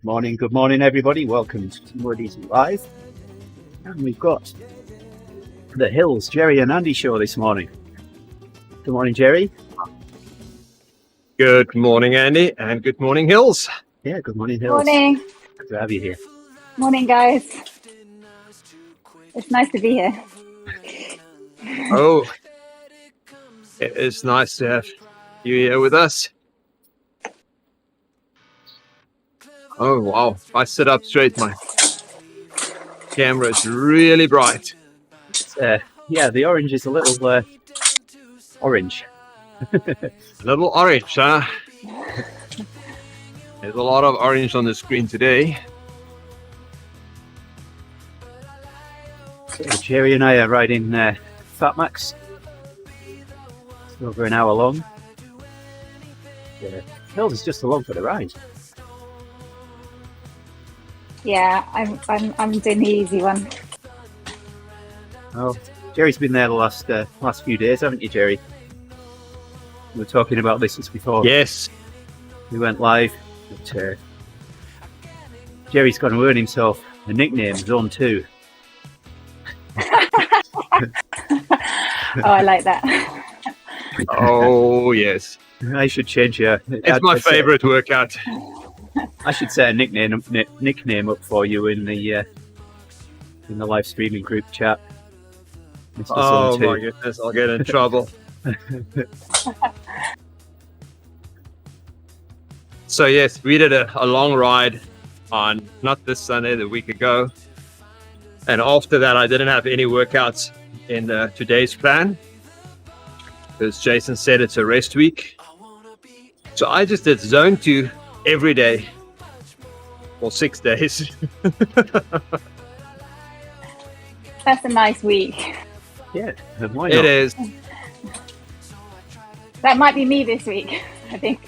Good morning, everybody. Welcome to TeamODZ Live. And we've got the Hils, Gerrie and Andy show this morning. Good morning, Gerrie. Good morning, Andy, and good morning, Hils. Yeah, good morning, Hils. Morning. Good to have you here. Morning, guys. It's nice to be here. Oh, it is nice to have you here with us. Oh, wow. If I sit up straight, my camera is really bright. Yeah, the orange is a little orange. A little orange, huh? There's a lot of orange on the screen today. So Gerrie and I are riding Fat Max. It's over an hour long. Hils is just along for the ride. Yeah, I'm doing the easy one. Oh, Gerrie's been there the last few days, haven't you, Gerrie? We were talking about this just before. Yes. We went live. But, Gerrie's got to earn himself a nickname, Zone 2. Oh, I like that. Oh, yes. I should change your... It's my favorite workout. I should set a nickname up for you in the live streaming group chat. Mr. Oh, Zone 2. my goodness. I'll get in trouble. So yes, we did a long ride on not this Sunday, the week ago, and after that I didn't have any workouts in today's plan because Jason said it's a rest week, so I just did Zone 2 every day for 6 days. That's a nice week. Yeah, and why not? It is. That might be me this week, I think.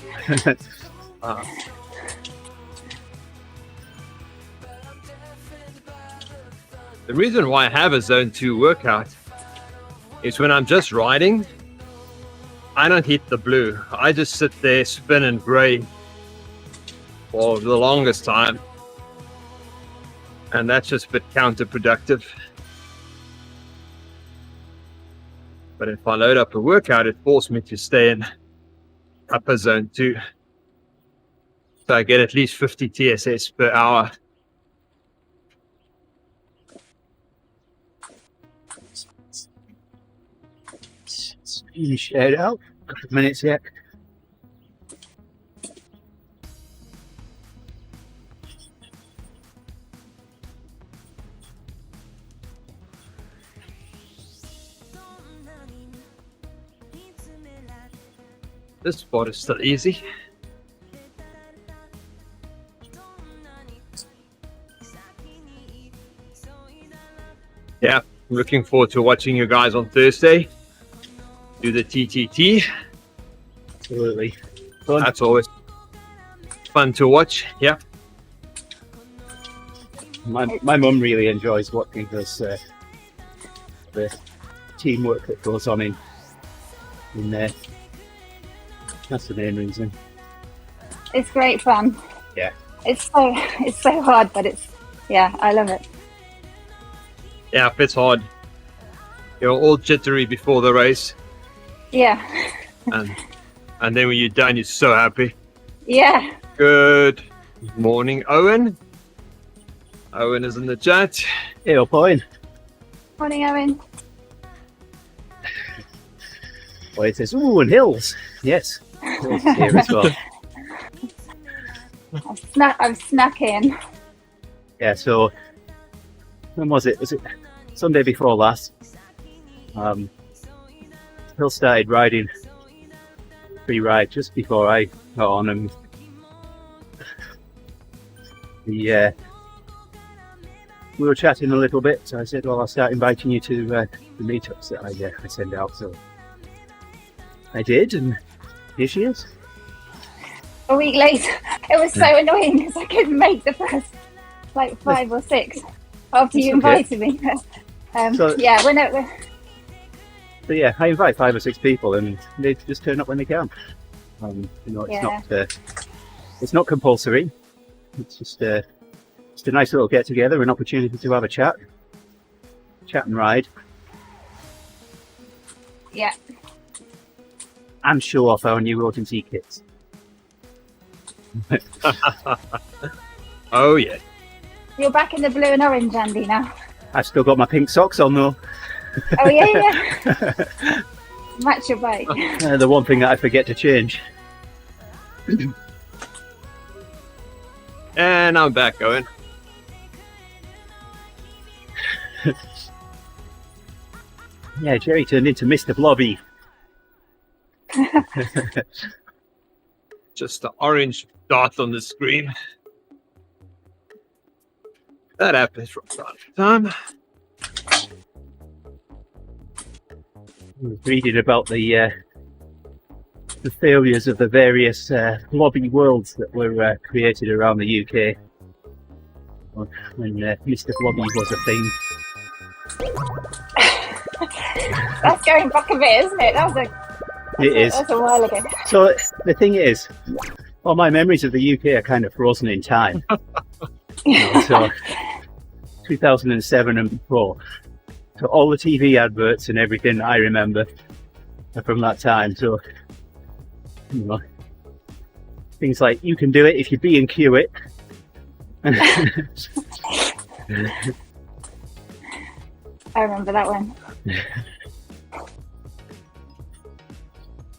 The reason why I have a Zone 2 workout is when I'm just riding, I don't hit the blue. I just sit there spinning gray for the longest time. And that's just a bit counterproductive. But if I load up a workout, it forces me to stay in upper Zone 2. So I get at least 50 TSS per hour. You share it out. A couple of minutes yet. This spot is still easy. Yeah, I'm looking forward to watching you guys on Thursday do the TTT. Absolutely. Fun. That's always fun to watch. Yeah. My mum really enjoys watching this the teamwork that goes on in there. That's the main reason. It's great fun. Yeah. It's so hard, but I love it. Yeah, it's hard. You're all jittery before the race. Yeah. And then when you're done, you're so happy. Yeah. Good morning, Owen. Owen is in the chat. Hey, up, Owen. Morning, Owen. Well, it says, ooh, and Hils. Yes. Hils is here as well. I've snuck in. Yeah, so when was it? Was it Sunday before last? Hils started riding free ride just before I got on, and we were chatting a little bit. So I said, "Well, I'll start inviting you to the meetups that I send out." So I did, and here she is. A week later, it was so annoying because I couldn't make the first 5 or 6 after you invited me. So yeah, I invite 5 or 6 people, and they just turn up when they can. It's not compulsory. It's just a nice little get together, an opportunity to have a chat and ride. Yeah. And show off our new OTZ kits. Oh yeah. You're back in the blue and orange, Andy, now. I've still got my pink socks on though. Oh, yeah. Match your bike. The one thing that I forget to change. And I'm back going. Yeah, Gerrie turned into Mr. Blobby. Just the orange dot on the screen. That happens from time to time. I was reading about the failures of the various blobby worlds that were created around the UK when Mr. Blobby was a thing. That's going back a bit, isn't it? That's a while ago. So the thing is, all my memories of the UK are kind of frozen in time. So 2007 and before. So all the TV adverts and everything I remember are from that time. So, you know, things like, you can do it if you B&Q it. I remember that one.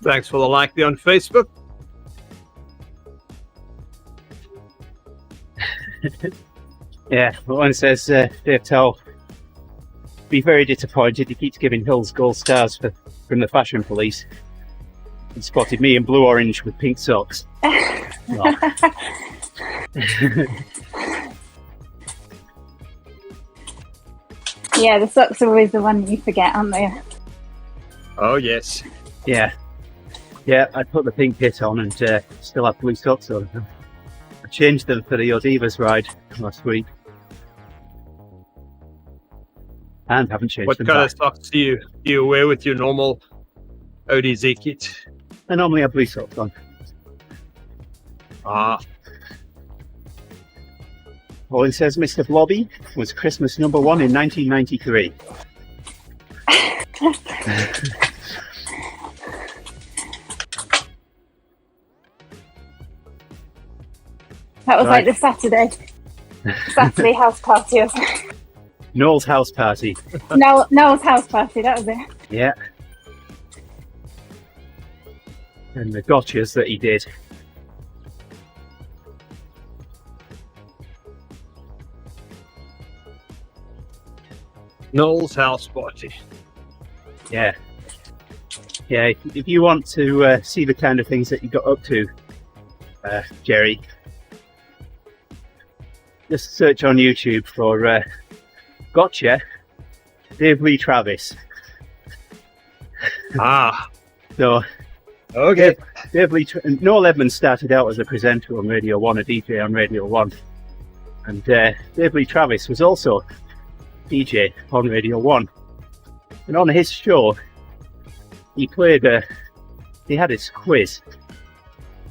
Thanks for the like on Facebook. Yeah, but one says, Dave Towell, be very disappointed. He keeps giving Hils gold stars from the fashion police. He spotted me in blue orange with pink socks. Oh. Yeah, the socks are always the one you forget, aren't they? Oh yes. Yeah, I put the pink kit on and still have blue socks on. I changed them for the Odivas ride last week. And haven't changed What them kind back. of socks do you wear with your normal ODZ kit? I normally have blue socks on. Ah, Well, it says Mr. Blobby was Christmas #1 in 1993. That was Right. like the Saturday house party or something. Noel's house party. Noel's house party, that was it. Yeah. And the gotchas that he did. Noel's house party. Yeah. Yeah, if you want to see the kind of things that you got up to, Gerrie, just search on YouTube for Gotcha, Dave Lee Travis. Ah, So, okay. Dave Lee, Noel Edmonds started out as a presenter on Radio 1, a DJ on Radio 1. And Dave Lee Travis was also DJ on Radio 1. And on his show, he had his quiz.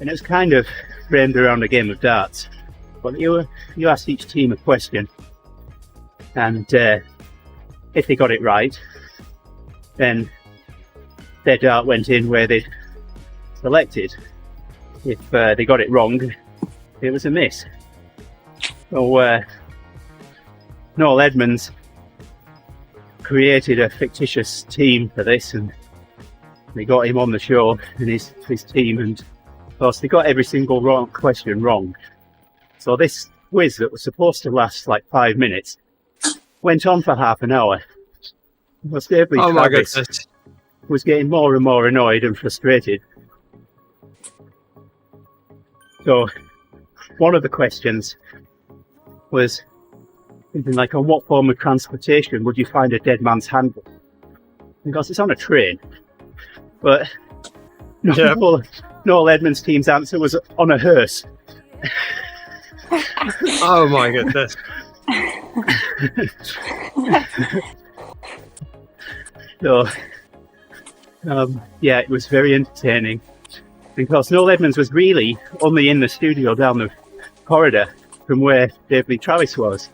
And it was kind of framed around a game of darts. But you asked each team a question. And if they got it right, then their dart went in where they selected. If they got it wrong, it was a miss. So Noel Edmonds created a fictitious team for this, and they got him on the show and his team, and of course they got every single question wrong. So this quiz that was supposed to last like 5 minutes went on for half an hour. Most Dave Lee Oh my Travis goodness. was getting more and more annoyed and frustrated. So one of the questions was something like, on what form of transportation would you find a dead man's handle? Because it's on a train. But Noel Edmonds' team's answer was on a hearse. Oh my goodness. So, yeah, it was very entertaining. Because Noel Edmonds was really only in the studio down the corridor from where Dave Lee Travis was.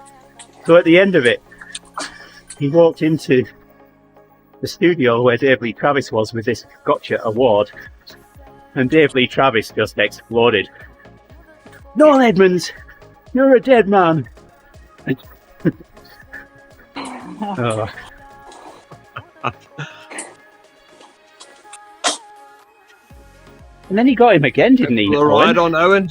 So at the end of it, he walked into the studio where Dave Lee Travis was with this Gotcha award, and Dave Lee Travis just exploded. "Noel Edmonds, you're a dead man." Oh. And then he got him again, didn't he? All right on Owen.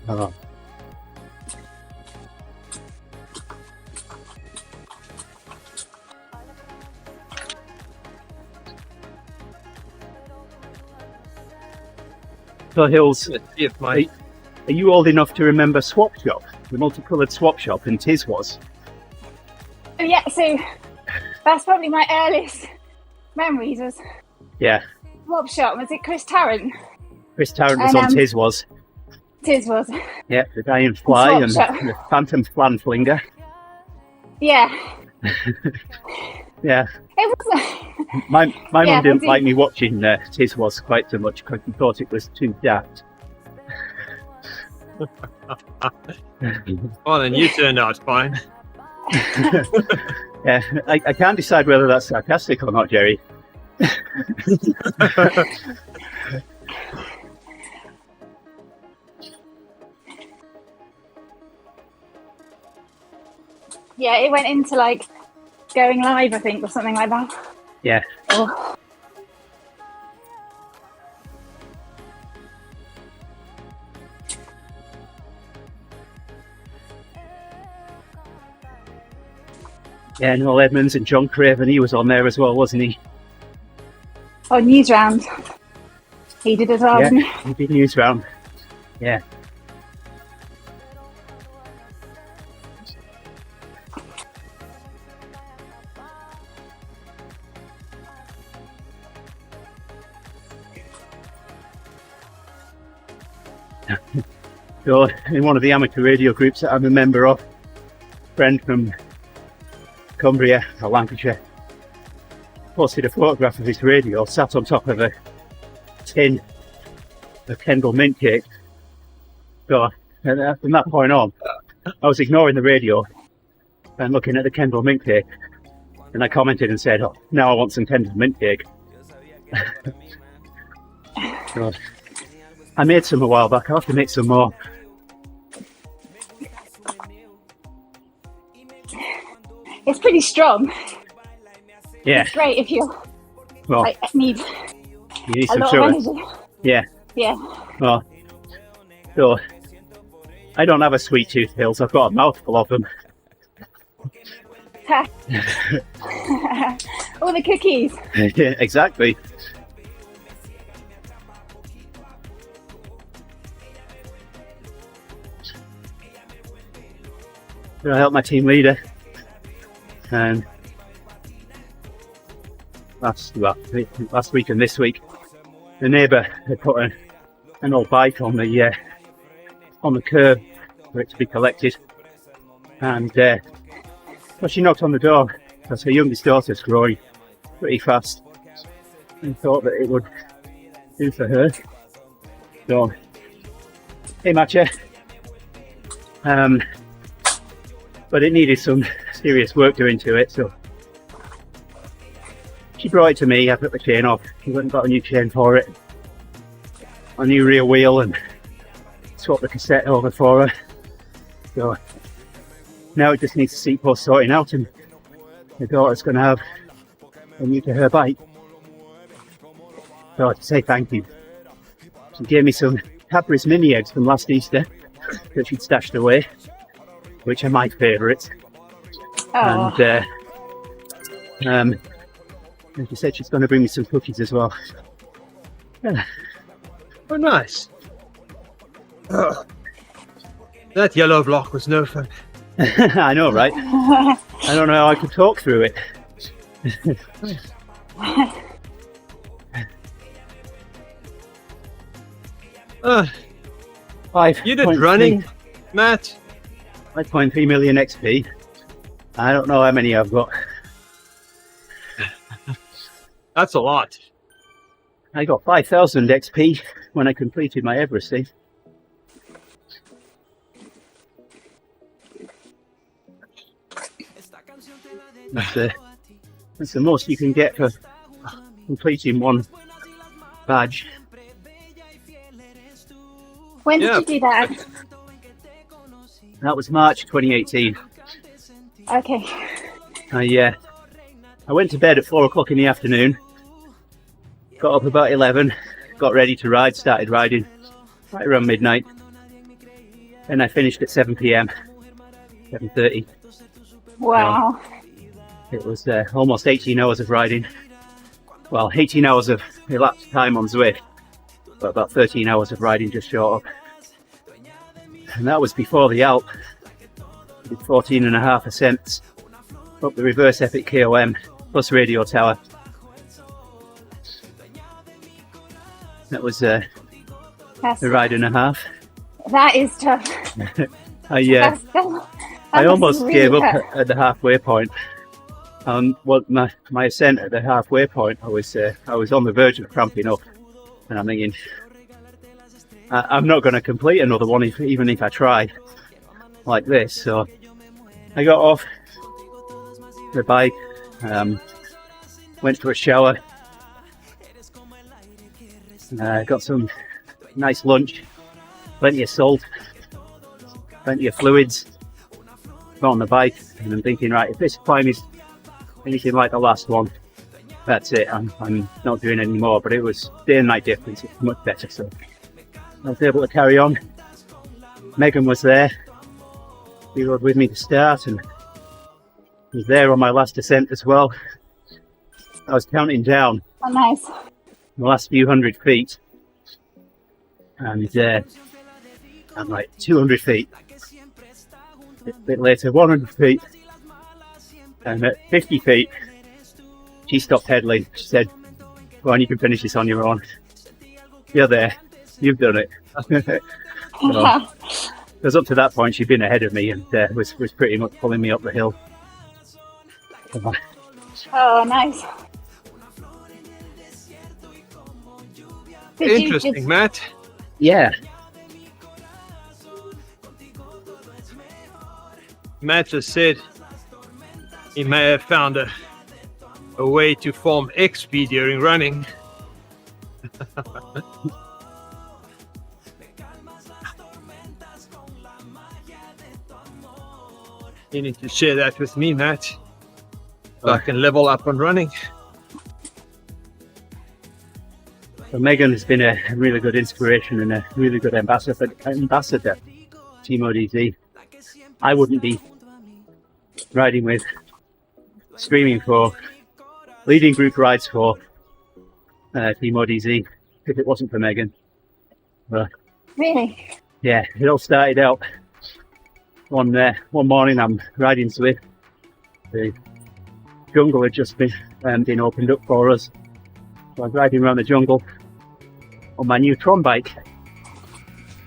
Oh. So Hils, Let's see if my are you old enough to remember Swap Shop, the multicoloured Swap Shop in Tiswas? Oh, yeah, so that's probably my earliest memories was Yeah, Swap Shop. Was it Chris Tarrant? Chris Tarrant was And, on Tiswas. Tis was. Yeah, the guy in Fly Swap and Shop. the Phantom Flan Flinger. Yeah. Yeah, It was. my Yeah, mum didn't I like do. me watching Tiswas quite so much because she thought it was too daft. well, then you turned out fine. Yeah, I can't decide whether that's sarcastic or not, Gerrie. Yeah, it went into like going live, I think, or something like that. Yeah. Oh. Yeah, Noel Edmonds and John Craven, he was on there as well, wasn't he? Oh, news round. He did as well, didn't he? Yeah, he did news round. Yeah. So, in one of the amateur radio groups that I'm a member of, a friend from Cumbria or Lancashire posted a photograph of his radio sat on top of a tin of Kendal mint cake. So, from that point on, I was ignoring the radio and looking at the Kendal mint cake, and I commented and said, "Oh, now I want some Kendal mint cake." So, I made some a while back. I'll have to make some more. It's pretty strong. Yeah, It's great if you well, like need you need a some lot sugar. of energy. Yeah, Yeah. well, so I don't have a sweet tooth, Hils. I've got a mouthful of them. All the cookies. Yeah, exactly. So I helped my team leader, and last week and this week, the neighbour had put an old bike on the curb for it to be collected, and well, she knocked on the door because her youngest daughter's growing pretty fast, and thought that it would do for her. So, hey, Matcha. But it needed some serious work doing to it, so she brought it to me. I took the chain off. We went and got a new chain for it, a new rear wheel, and swapped the cassette over for her. So now it just needs a seat post sorting out, and the daughter's going to have a new to her bike. So to say thank you, she gave me some Cadbury's mini eggs from last Easter that she'd stashed away, which are my favourites. Oh. And she said she's going to bring me some cookies as well. Yeah. Oh, nice. Oh, that yellow block was no fun. I know, right? I don't know how I could talk through it. You did running, Matt? 5.3 million XP. I don't know how many I've got. That's a lot. I got 5,000 XP when I completed my Everesting. That's the most you can get for completing one badge. When did you do that? That was March 2018. Okay. I went to bed at 4 o'clock in the afternoon, got up about 11, got ready to ride, started riding right around midnight, and I finished at 7 p.m, 7:30. Wow. It was almost 18 hours of riding. Well, 18 hours of elapsed time on Zwift, but about 13 hours of riding just short of. And that was before the Alp. Did 14.5 ascents up the reverse epic KOM plus radio tower. That was the ride and a half. That is tough. I almost gave up at the halfway point. Well, my ascent at the halfway point, I was on the verge of cramping up, and I'm thinking, I'm not going to complete another one even if I try like this. So I got off the bike, went for a shower, got some nice lunch, plenty of salt, plenty of fluids, got on the bike, and I'm thinking, right, if this climb is anything like the last one, that's it, I'm not doing any more. But it was day and night difference, it's much better, so I was able to carry on. Megan was there, she rode with me to start, and was there on my last ascent as well. I was counting down Oh, nice. the last few hundred feet, and I'm like 200 feet, a bit later 100 feet, and at 50 feet she stopped pedaling. She said, "Go on, you can finish this on your own. You're there, you've done it." So, because up to that point she'd been ahead of me and was pretty much pulling me up the hill. Oh, nice. Did you Interesting, just- Matt. Yeah, Matt just said he may have found a way to form XP during running. You need to share that with me, Matt, so I can level up on running. so Megan has been a really good inspiration and a really good ambassador TeamODZ. I wouldn't be riding with, streaming for, leading group rides for TeamODZ if it wasn't for Megan. But Really? yeah, it all started out one morning. I'm riding Zwift. The jungle had just been opened up for us. So I was riding around the jungle on my new Tron bike,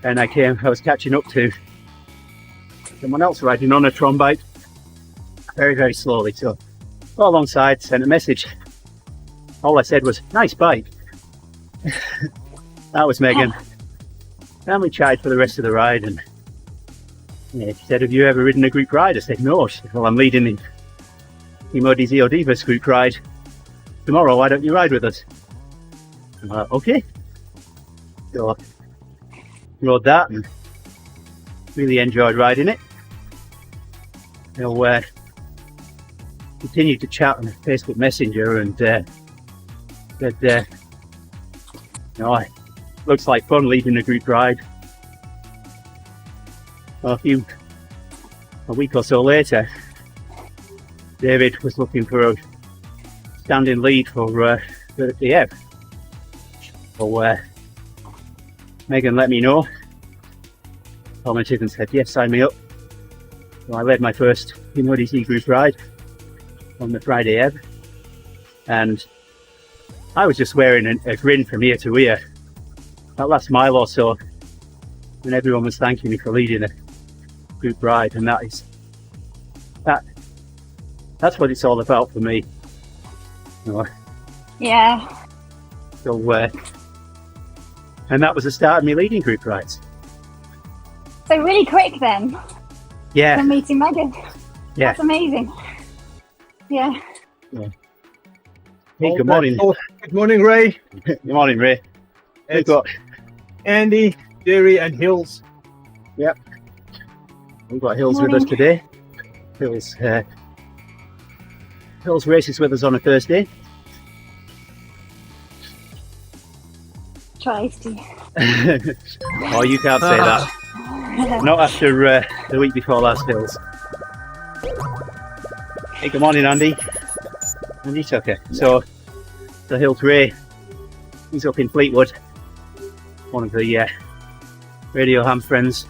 and I was catching up to someone else riding on a Tron bike very, very slowly. So got alongside, sent a message. All I said was, "Nice bike." That was Megan. And we chatted for the rest of the ride, and she said, "Have you ever ridden a group ride?" I said, "No." She said, "Well, I'm leading the TeamODZ or Divas group ride tomorrow. Why don't you ride with us?" I'm like, "Okay." So rode that and really enjoyed riding it. Continued to chat on Facebook Messenger, and said, it looks like fun leading a group ride. Well, a week or so later, David was looking for a standing lead for the EF. So Megan let me know, commented and said, "Yes, sign me up." So I led my first TeamODZ group ride on the Friday ebb, and I was just wearing a grin from ear to ear. That last mile or so, when everyone was thanking me for leading a group ride, and that's what it's all about for me. Yeah. So, and that was the start of my leading group rides. So really quick then Yeah, from meeting Megan. yeah. That's amazing. Yeah. Hey, good morning. Good morning, Ray. Good morning, Ray. We've It's got Andy, Gerrie, and Hils. we've got Hils with us Morning. today. Hils races with us on a Thursday. Tries to. Oh, you can't say that. Not after the week before last, Hils. Hey, good morning, Andy. Andy Tucker. So Hils Ray, he's up in Fleetwood. One of the Radio Ham friends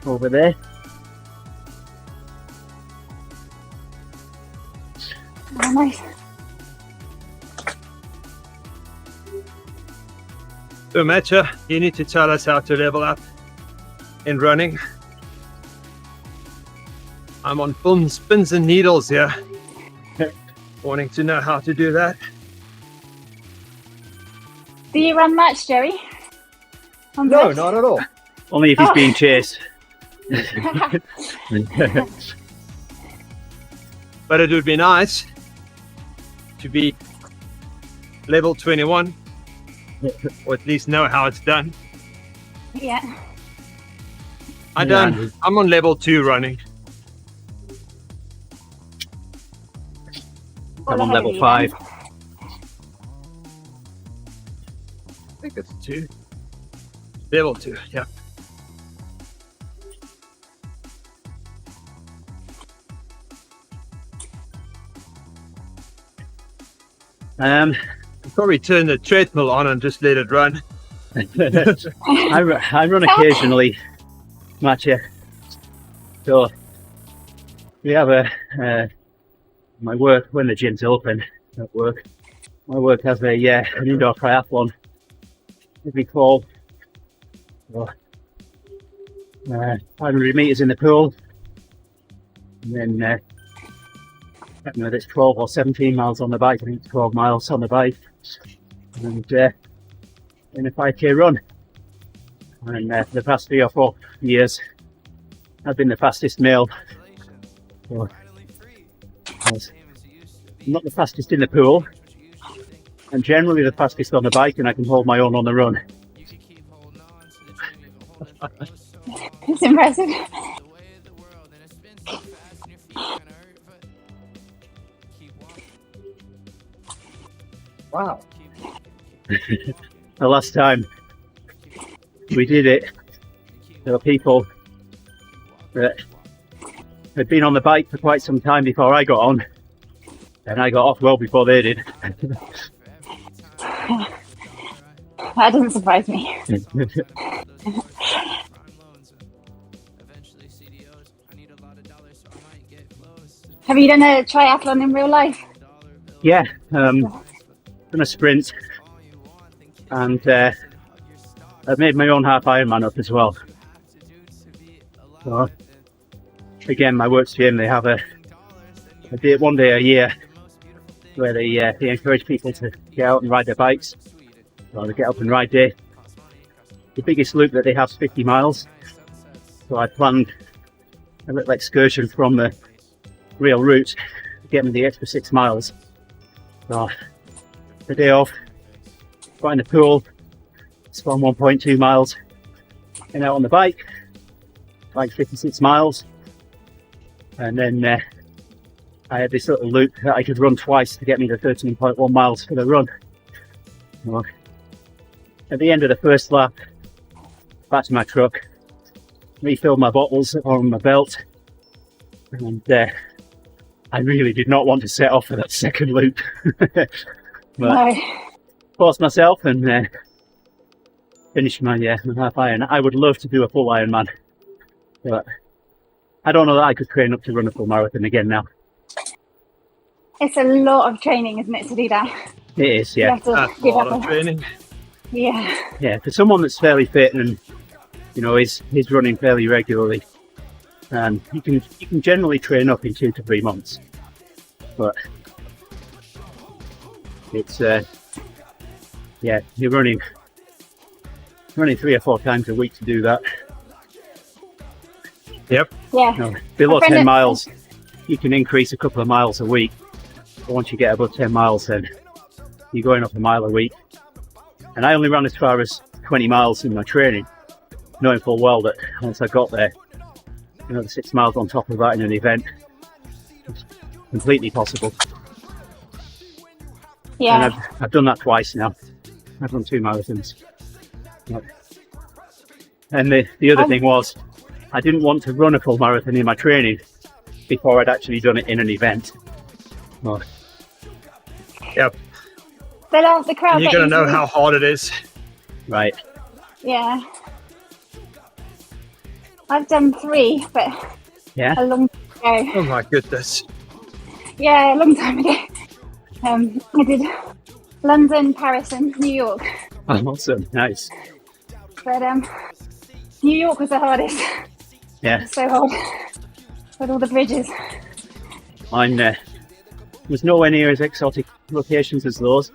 over there. Oh, nice. So, Matcha, you need to tell us how to level up in running. I'm on pins and needles here. Wanting to know how to do that. Do you run much, Gerrie? On No, this? not at all. Only if he's Oh. being chased. But it would be nice to be level 21, or at least know how it's done. Yeah. I'm Yeah. done. I'm on level 2 running. I'm Well on ahead level of you 5. then. I think it's 2. Level 2, yeah. I'll probably turn the treadmill on and just let it run. I run occasionally, Matcha. So we have my work, when the gym's open at work, my work has an indoor triathlon every fall. So, 500 metres in the pool, and then I don't know, it's 12 or 17 miles on the bike. I think it's 12 miles on the bike, and in a 5k run. And for the past 3 or 4 years, I've been the fastest male. So, I'm not the fastest in the pool, and generally the fastest on the bike, and I can hold my own on the run. It's impressive. Wow. The last time we did it, there were people that had been on the bike for quite some time before I got on, and I got off well before they did. That doesn't surprise me. Have you done a triathlon in real life? Yeah, done a sprint, and I've made my own half Ironman up as well. So again, my work's gym, they have a day, one day a year where they encourage people to get out and ride their bikes. So they get up and ride day. The biggest loop that they have is 50 miles. So I planned a little excursion from the real route to get me the extra 6 miles. So the day off, find a pool, swam 1.2 miles, and out on the bike, like 56 miles. And then I had this little loop that I could run twice to get me to 13.1 miles for the run. So, at the end of the first lap, back to my truck, refilled my bottles on my belt, and I really did not want to set off for that second loop. But No. forced myself and finished my half iron. I would love to do a full Ironman, but I don't know that I could train up to run a full marathon again now. It's a lot of training, isn't it, to do that? It is, You yeah. have to That's a give lot up of training. Yeah. Yeah, for someone that's fairly fit and is running fairly regularly, you can generally train up in 2 to 3 months. But it's yeah, you're running 3 or 4 times a week to do that. Yep. Yeah. No, below A friend 10 of- miles, you can increase a couple of miles a week. But once you get above 10 miles, then you're going up a mile a week. And I only ran as far as 20 miles in my training, knowing full well that once I got there, the 6 miles on top of that in an event was completely possible. Yeah. And I've done that twice now. I've run 2 marathons. And the other thing was, I didn't want to run a full marathon in my training before I'd actually done it in an event. Oh, Yep. The crowd. You're get gonna know easily- how hard it is. right. Yeah. I've done 3, but Yeah. a long time ago. Oh my goodness. Yeah, a long time ago. I did London, Paris, and New York. Awesome. Nice. But New York was the hardest. Yeah. So hard with all the bridges. Mine was nowhere near as exotic locations as those.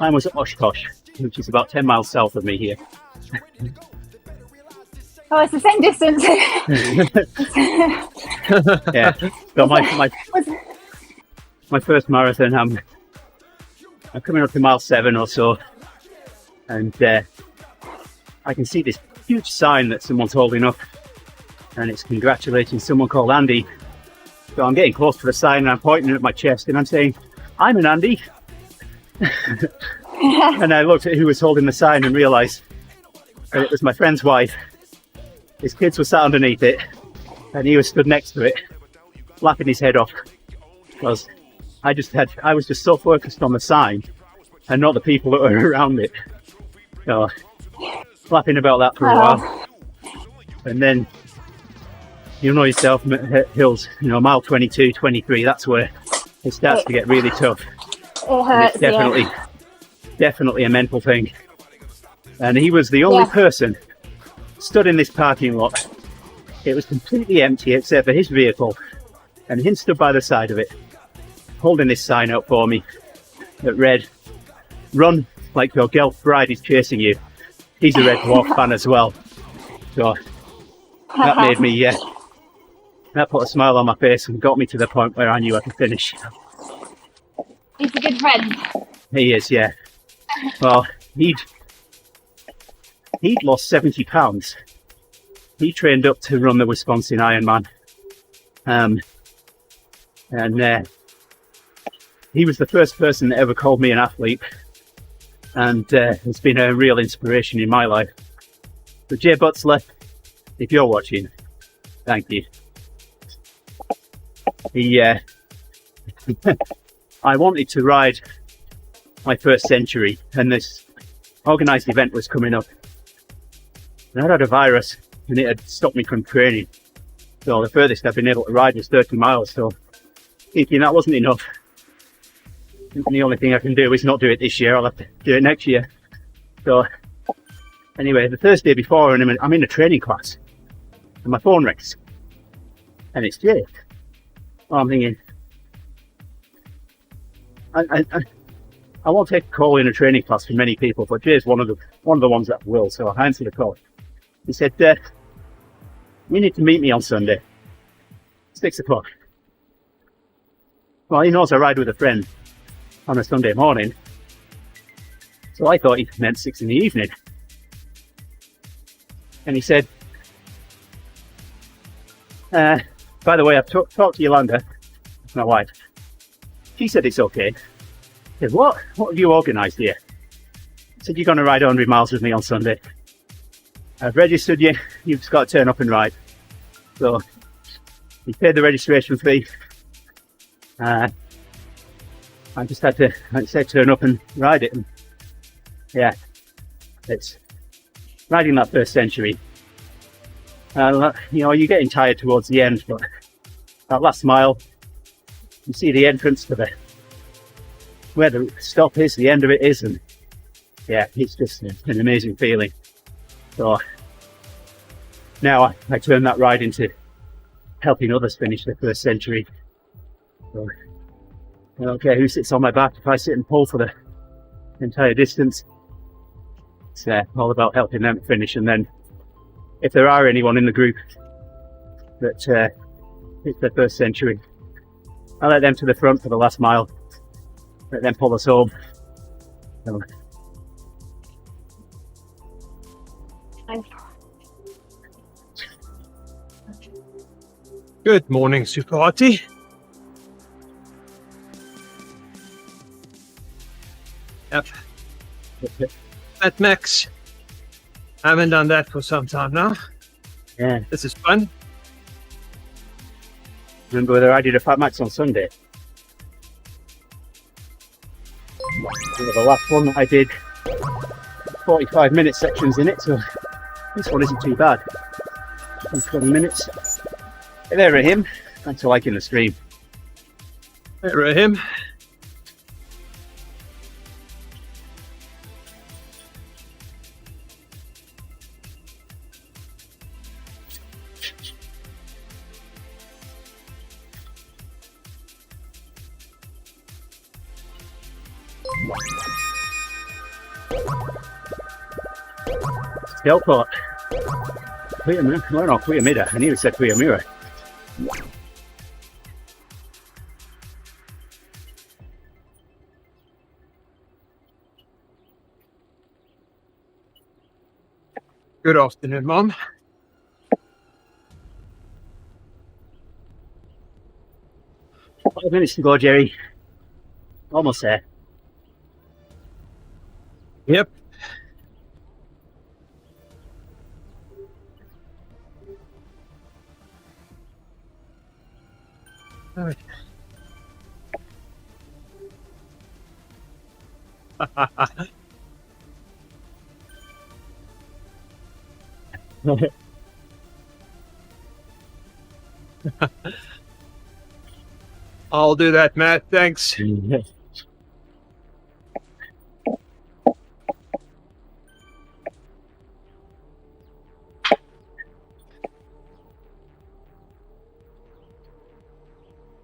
Mine was at Oshkosh, which is about 10 miles south of me here. Oh, it's the same distance. Yeah. So my first marathon, I'm coming up to mile 7 or so, and I can see this huge sign that someone's holding up, and it's congratulating someone called Andy. So I'm getting close to the sign and I'm pointing at my chest and I'm saying, "I'm an Andy." And I looked at who was holding the sign and realised that it was my friend's wife. His kids were sat underneath it and he was stood next to it, laughing his head off, because I was just so focused on the sign and not the people that were around it. So laughing about that for a while. And then you know yourself, Hils, mile 22, 23, that's where it starts to get really tough. It hurts. It's definitely a mental thing. And he was the only person stood in this parking lot. It was completely empty except for his vehicle, and him stood by the side of it, holding this sign up for me that read, "Run like your girlfriend is chasing you." He's a Red Dwarf fan as well. So that made me, that put a smile on my face and got me to the point where I knew I could finish. He's a good friend. He is, yeah. Well, he'd lost 70 pounds. He trained up to run the Wisconsin Ironman. And he was the first person that ever called me an athlete. And it's been a real inspiration in my life. So Jay Butzler, if you're watching, thank you. I wanted to ride my first century, and this organised event was coming up. And I had a virus, and it had stopped me from training. So the furthest I've been able to ride was 30 miles. So thinking that wasn't enough, and the only thing I can do is not do it this year. I'll have to do it next year. So anyway, the Thursday before, and I'm in a training class, and my phone rings, and it's Jay. Well, I'm thinking, I won't take a call in a training class from many people, but Jay's one of the ones that will. So I answered the call. He said, "You need to meet me on Sunday, 6 o'clock." Well, he knows I ride with a friend on a Sunday morning, so I thought he meant 6 in the evening. And he said, "By the way, I've talked to Yolanda, my wife. She said it's okay." I said, What have you organised here?" I said, "You're going to ride 100 miles with me on Sunday. I've registered you, you've just got to turn up and ride." So he paid the registration fee. I just had to, like I said, turn up and ride it. And yeah, it's riding that first century. You're getting tired towards the end, but that last mile, you see the entrance to where the stop is, the end of it is, and yeah, it's just an amazing feeling. So now I turn that ride into helping others finish their first century. So I don't care who sits on my back. If I sit and pull for the entire distance, It's all about helping them finish, and then if there are anyone in the group that hits their first century, I let them to the front for the last mile, let them pull us home. So, Good morning, Super Artie. Yep. At Max. I haven't done that for some time now. yeah. This is fun. Remember whether I did a Fat Max on Sunday? The last one I did 45-minute sections in it, so this one isn't too bad. 20 minutes. Hey there, Rahim. Thanks for liking the stream. Hey, Rahim. Stelport. Well, not Queer I nearly said Queer Mirror. Good afternoon, Mom. Five minutes to go, Gerrie. Almost there. Yep. Okay. I'll do that, Matt. Thanks.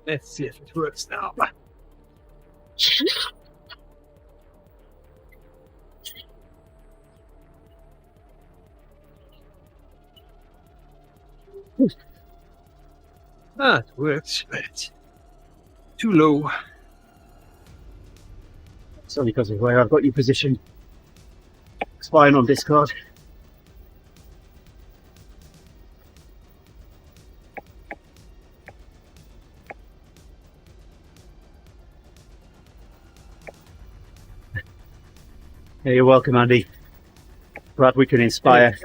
Let's see if it works now. That works, but it's too low. It's only because of where I've got you positioned. It's fine on Discord. Yeah, you're welcome, Andy. Glad we can inspire.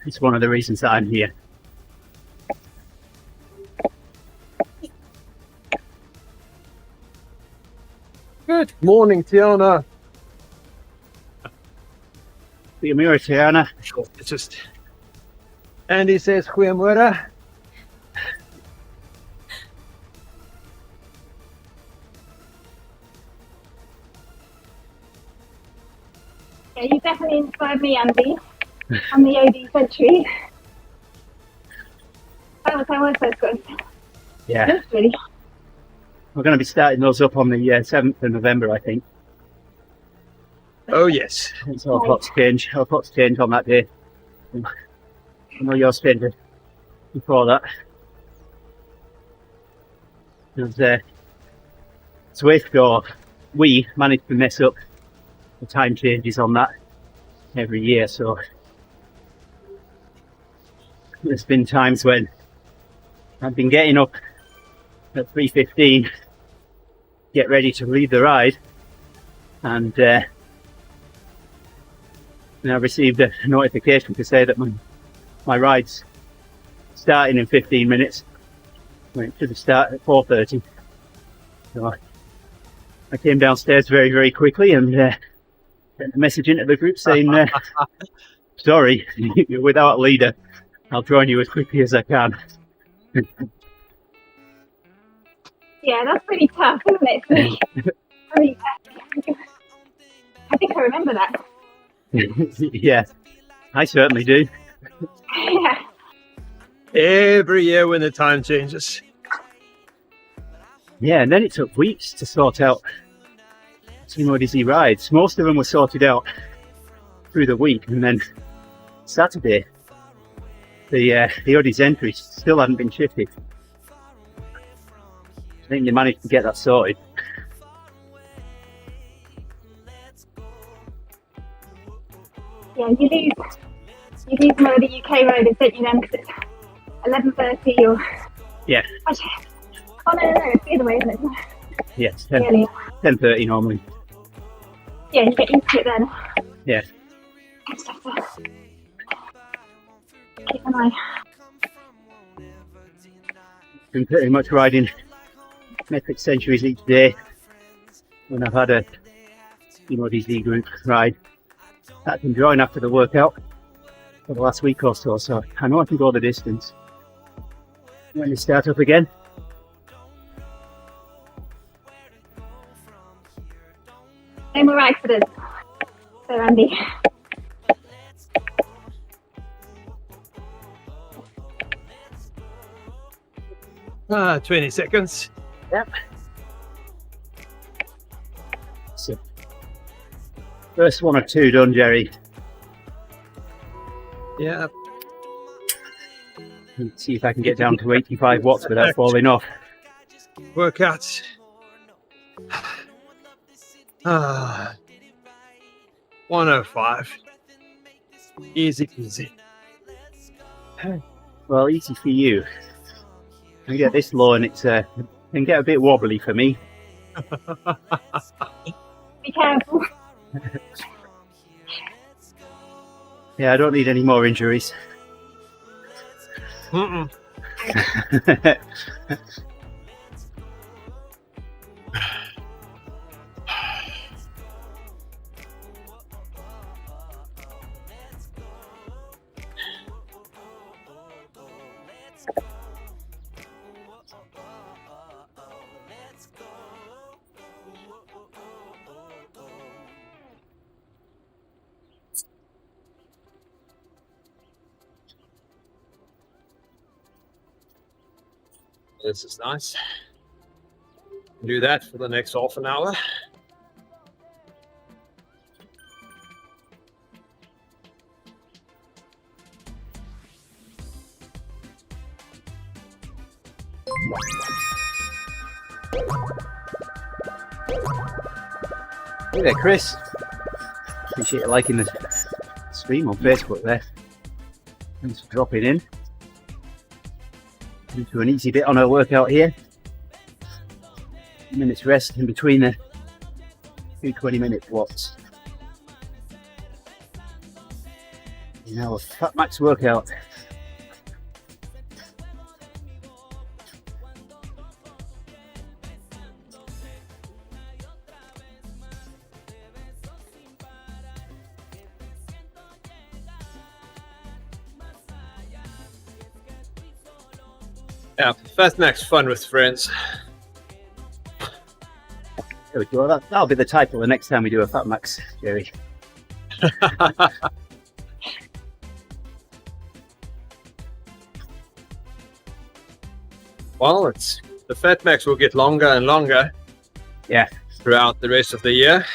It's one of the reasons that I'm here. Good morning, Tiana. Be a mirror, Tiana. It's just Andy says goeiemôre. Yeah, you definitely inspired me, Andy, on the OD century. I was so good. Yeah. Really. We're going to be starting those up on the 7th of November, I think. Oh yes. It's our clocks change. Our clocks change on that day. I know yours changed before that. Because Swift, or we managed to mess up the time changes on that every year, so there's been times when I've been getting up at 3:15, get ready to lead the ride, and I received a notification to say that my ride's starting in 15 minutes. It should have started at 4:30. So I came downstairs very, very quickly and sent a message into the group saying, sorry, you're without a leader. I'll join you as quickly as I can. Yeah, that's pretty tough, isn't it? I mean, I think I remember that. Yeah, I certainly do. Yeah. Every year when the time changes. Yeah, and then it took weeks to sort out TeamODZ rides. Most of them were sorted out through the week, and then Saturday, the ODZ entries still hadn't been shifted. I think they managed to get that sorted. Yeah, you lose some of the UK riders, don't you then? Because it's 11:30 or... Yeah. Actually, oh no, it's the other way, isn't it? Yes, Really? 10:30 normally. Yeah, you get used to it then. Yeah. Just have to keep an eye. Been pretty much riding metric centuries each day when I've had a TeamODZ group ride. I've been drawing after the workout for the last week or so, so I know I can go the distance. When they start up again, No more accidents. So Andy. 20 seconds. Yep. So, first one or two done, Gerrie. Yeah. Let's see if I can get down to 85 watts without falling off. Workouts. 105. Easy peasy. Well, easy for you. I get this low and it's can get a bit wobbly for me. Be careful. Yeah, I don't need any more injuries. Mm-mm. This is nice. Do that for the next half an hour. Hey there, Chris. Appreciate you liking the stream on Facebook there. Thanks for dropping in. Into an easy bit on our workout here. Minutes rest in between the two 20-minute watts. Now a Fat Max workout. Yeah, Fat Max fun with friends. There we go. That'll be the title the next time we do a Fat Max, Gerrie. Well, the Fat Max will get longer and longer. Yeah. Throughout the rest of the year.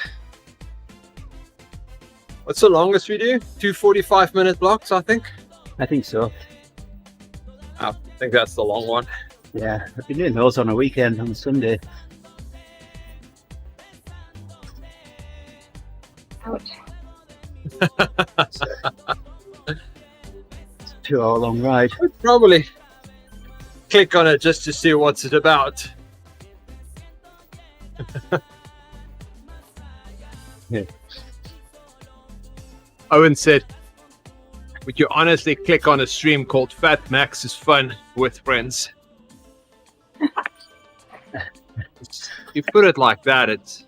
What's the longest we do? 2 45-minute blocks, I think. I think so. I think that's the long one. Yeah, I've been doing those on a weekend on Sunday. Ouch. It's a 2-hour long ride. I'd probably click on it just to see what's it about. Yeah. Owen said, would you honestly click on a stream called Fat Max is Fun with Friends? You put it like that, it's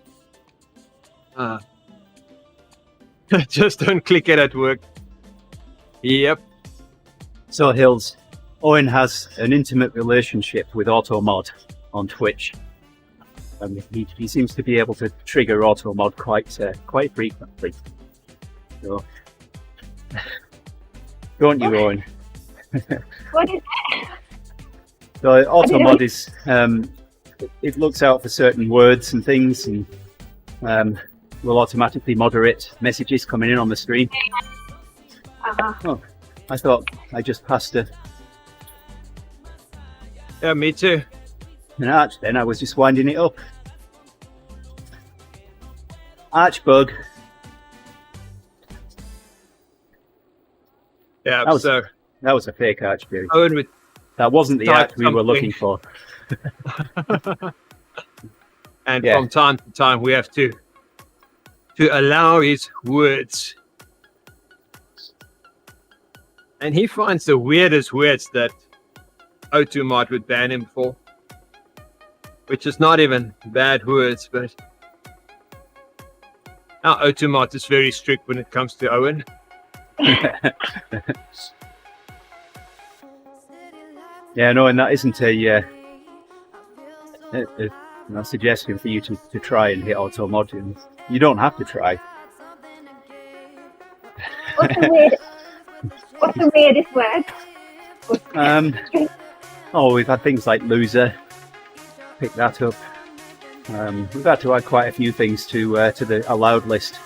just don't click it at work. Yep. So Hils, Owen has an intimate relationship with AutoMod on Twitch. He seems to be able to trigger AutoMod quite frequently. So, don't you, Owen? What is it? So AutoMod is it looks out for certain words and things, and will automatically moderate messages coming in on the screen. Oh, I thought I just passed an Yeah, me too. arch then. I was just winding it up. Arch bug. Yeah, That was- so That was a fake arch, Gerrie. Owen with That wasn't the Type arch we were something. looking for. and Yeah. from time to time we have to allow his words. And he finds the weirdest words that O2 Mod would ban him for. Which is not even bad words, but our O2 Mod is very strict when it comes to Owen. Yeah, no, and that isn't a suggestion for you to try and hit auto mod. You don't have to try. What's the weirdest word? We've had things like loser. Pick that up. We've had to add quite a few things to the allowed list,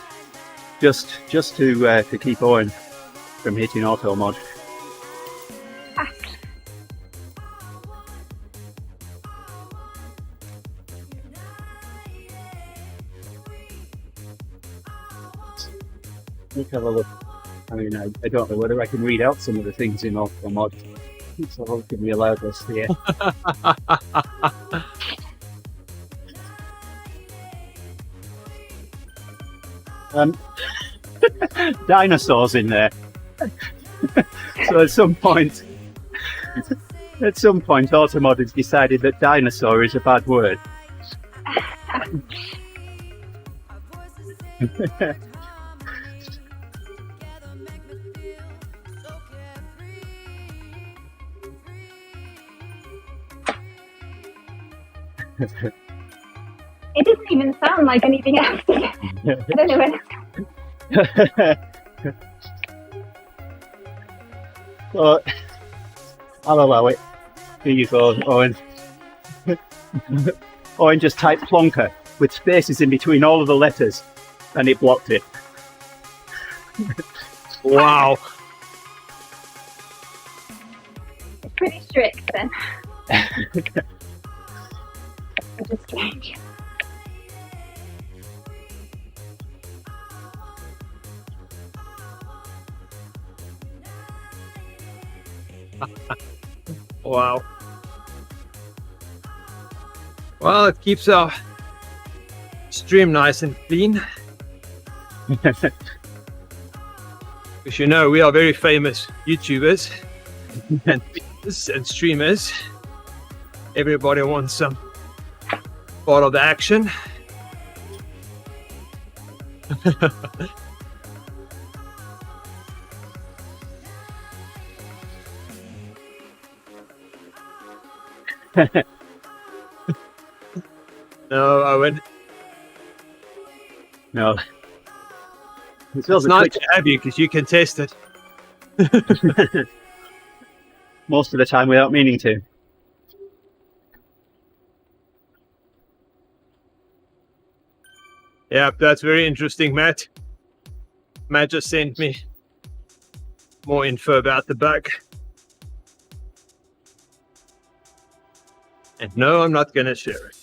just to keep Owen from hitting auto mod. Let's have a look. I mean, I don't know whether I can read out some of the things in auto mod. So I'll give me allowed list here. Dinosaurs in there. So at some point, Automod has decided that dinosaur is a bad word. It doesn't even sound like anything else. I don't know where Well, I'll allow it. Here you go, Owen. Owen just typed plonker with spaces in between all of the letters, and it blocked it. Wow. it's pretty strict then. Which is strange. Wow. Well, it keeps our stream nice and clean. Because you know, we are very famous YouTubers and tweeters and streamers. Everybody wants some part of the action. No, Owen. No. It's nice to have you because you can test it. Most of the time without meaning to. Yeah, that's very interesting, Matt. Matt just sent me more info about the bug. And no, I'm not going to share it.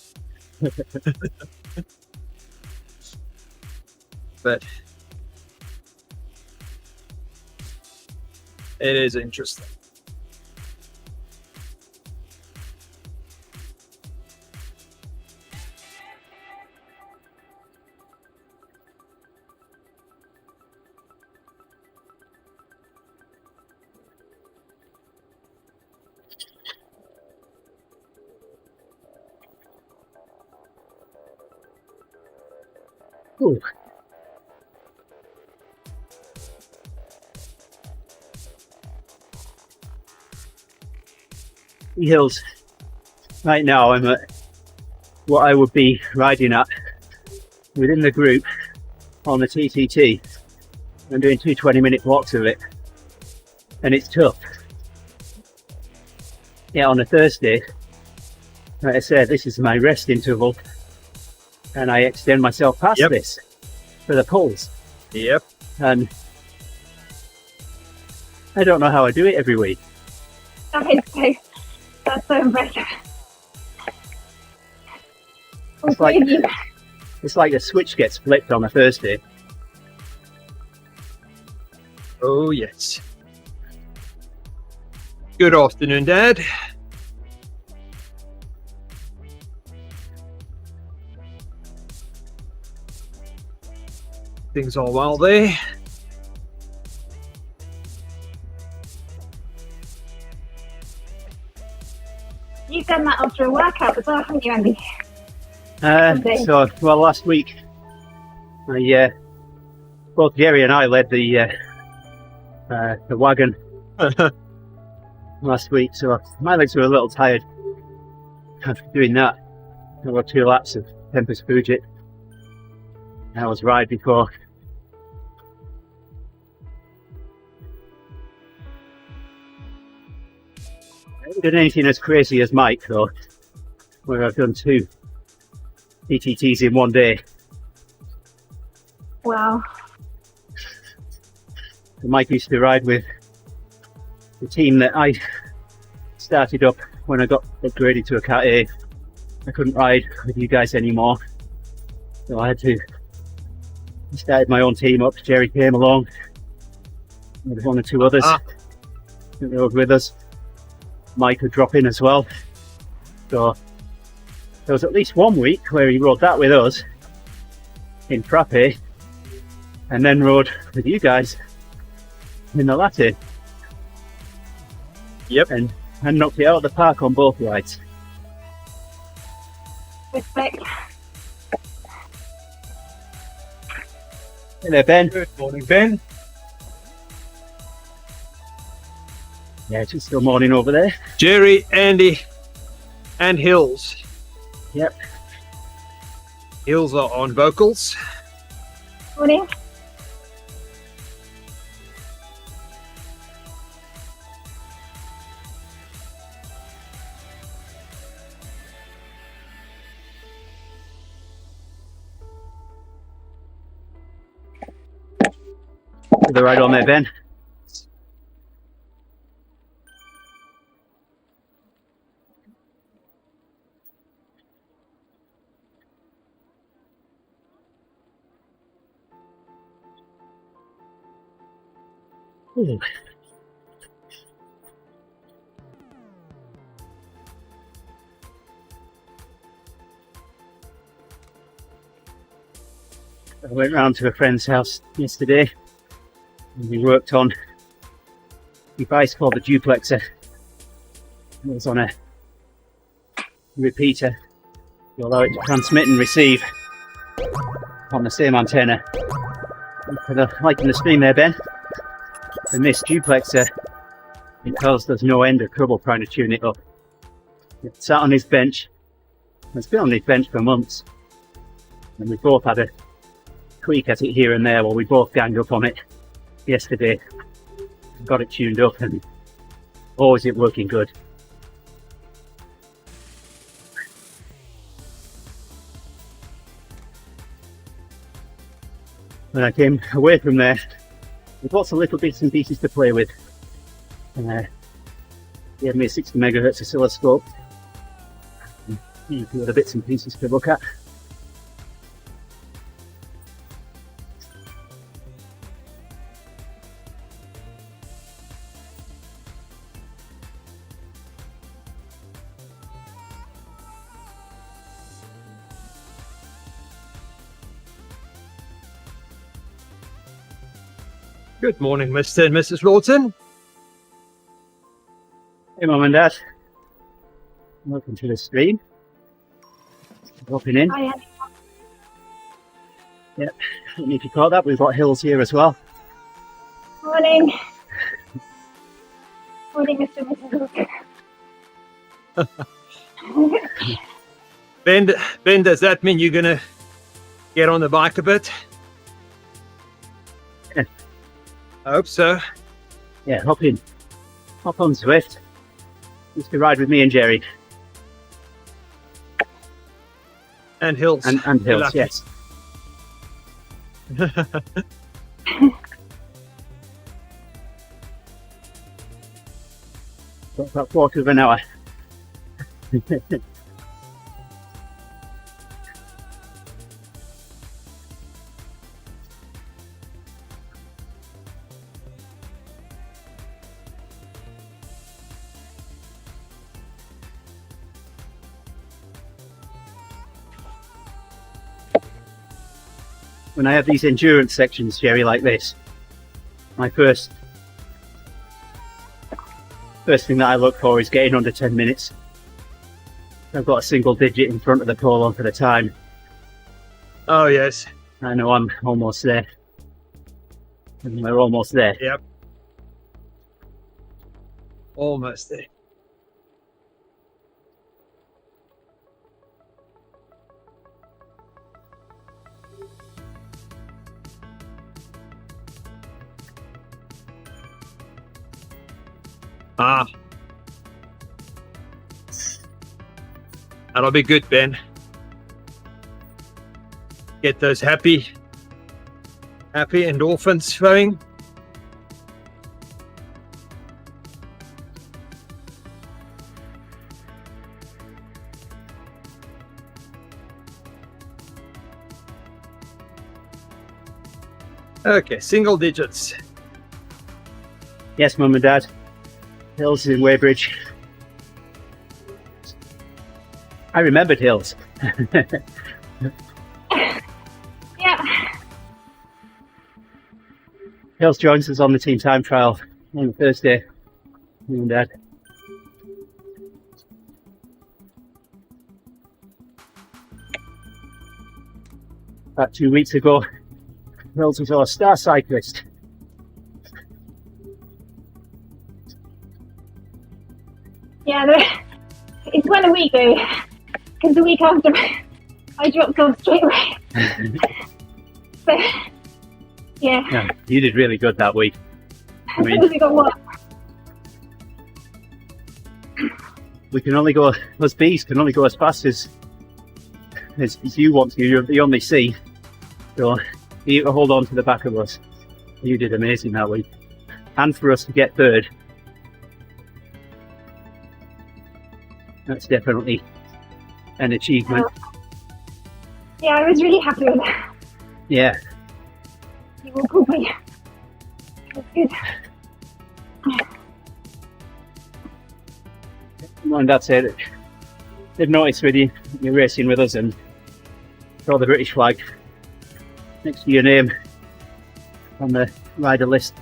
But it is interesting. Ooh. Hils. Right now I'm at what I would be riding at within the group on the TTT. I'm doing 2 20-minute blocks of it, and it's tough. Yeah, on a Thursday like I said, this is my rest interval, and I extend myself past this for the pulls. Yep. And I don't know how I do it every week. That's so impressive. It's like the switch gets flipped on a Thursday. Oh, yes. Good afternoon, Dad. Things are well there. You've done that after a workout as well, haven't you, Andy? Last week, both Gerrie and I led the wagon last week, so my legs were a little tired after doing that. There were 2 laps of Tempest Fugit. I was ride before. I haven't done anything as crazy as Mike though, where I've done 2 PTTs in one day. Wow. Mike used to ride with the team that I started up when I got upgraded to a Cat A. I couldn't ride with you guys anymore, so I started my own team up. Gerrie came along with 1 or 2 others that rode with us. Mike would drop in as well. So there was at least 1 week where he rode that with us in Frappe, and then rode with you guys in the Latte. Yep. And knocked it out of the park on both rides. Respect. Hey there, Ben. Good morning, Ben. Yeah, it's still morning over there. Gerrie, Andy, and Hils. Yep. Hils are on vocals. Morning. The ride on there, Ben. Ooh. I went round to a friend's house yesterday and we worked on a device called the duplexer. It was on a repeater to allow it to transmit and receive on the same antenna. Like in the stream there, Ben, and this duplexer, because there's no end of trouble trying to tune it up. It sat on his bench. It's been on his bench for months, and we both had a tweak at it here and there while we both ganged up on it yesterday. Got it tuned up, and oh, is it working good. When I came away from there, with lots of little bits and pieces to play with. He had me a 60 megahertz oscilloscope. A few other bits and pieces to look at. Good morning, Mr. and Mrs. Lawton. Hey, Mum and Dad. Welcome to the stream. Dropping in. Hi, Andy. Yep. I don't know if you caught that, we've got Hils here as well. Morning. Morning, Mr. and Mrs. Ben, does that mean you're gonna get on the bike a bit? Yeah. I hope so. Yeah, hop on Zwift. Used to ride with me and Gerrie. And Hils. and You're Hils, lucky. yes. Got about quarter of an hour. When I have these endurance sections, Gerrie, like this, my first thing that I look for is getting under 10 minutes. I've got a single digit in front of the colon for the time. Oh, yes. I know I'm almost there. And we're almost there. Yep. Almost there. Ah. That'll be good, Ben. Get those happy endorphins flowing. Okay, single digits. Yes, Mum and Dad. Hils in Weybridge. I remembered Hils. Yeah. Hils joins us on the team time trial on Thursday. Mum and Dad. About 2 weeks ago, Hils was our star cyclist. Yeah, it's one a week though, because the week after I dropped off straight away. So, yeah. Yeah, you did really good that week. I mean, We got what? we can only go, us bees can only go as fast as you want to. You're the only C. So you to hold on to the back of us. You did amazing that week. And for us to get third, that's definitely an achievement. Yeah, I was really happy with that. Yeah. You will pull me. That's good. And that's it. They've noticed with you, you're racing with us and saw the British flag next to your name on the rider list.